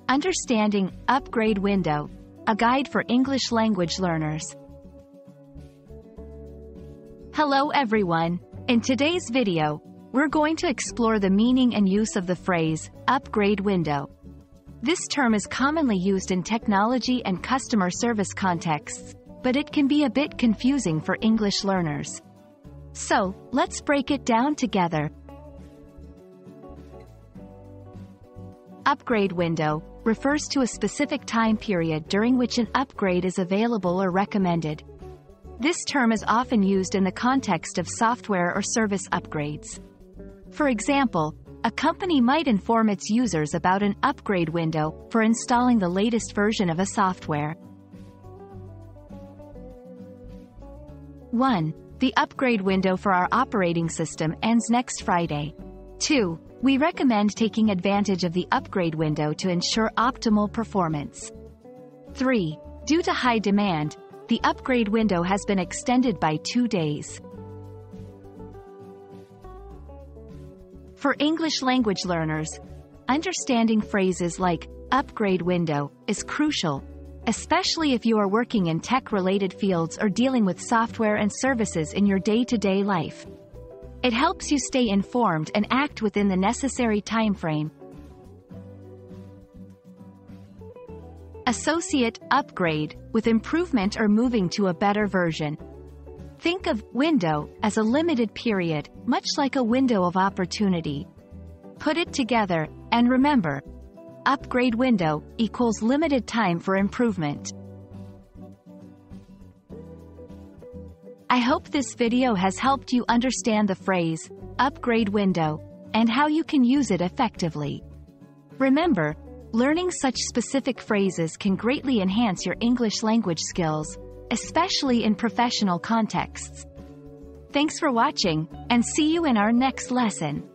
Understanding Upgrade Window, a guide for English language learners. Hello everyone. In today's video, we're going to explore the meaning and use of the phrase, upgrade window. This term is commonly used in technology and customer service contexts, but it can be a bit confusing for English learners. So, let's break it down together. Upgrade window refers to a specific time period during which an upgrade is available or recommended. This term is often used in the context of software or service upgrades. For example, a company might inform its users about an upgrade window for installing the latest version of a software. 1. The upgrade window for our operating system ends next Friday. 2. We recommend taking advantage of the upgrade window to ensure optimal performance. 3. Due to high demand, the upgrade window has been extended by 2 days. For English language learners, understanding phrases like upgrade window is crucial, especially if you are working in tech-related fields or dealing with software and services in your day-to-day life. It helps you stay informed and act within the necessary time frame. Associate upgrade with improvement or moving to a better version. Think of window as a limited period, much like a window of opportunity. Put it together, and remember, upgrade window equals limited time for improvement. I hope this video has helped you understand the phrase, upgrade window, and how you can use it effectively. Remember, learning such specific phrases can greatly enhance your English language skills, especially in professional contexts. Thanks for watching, and see you in our next lesson.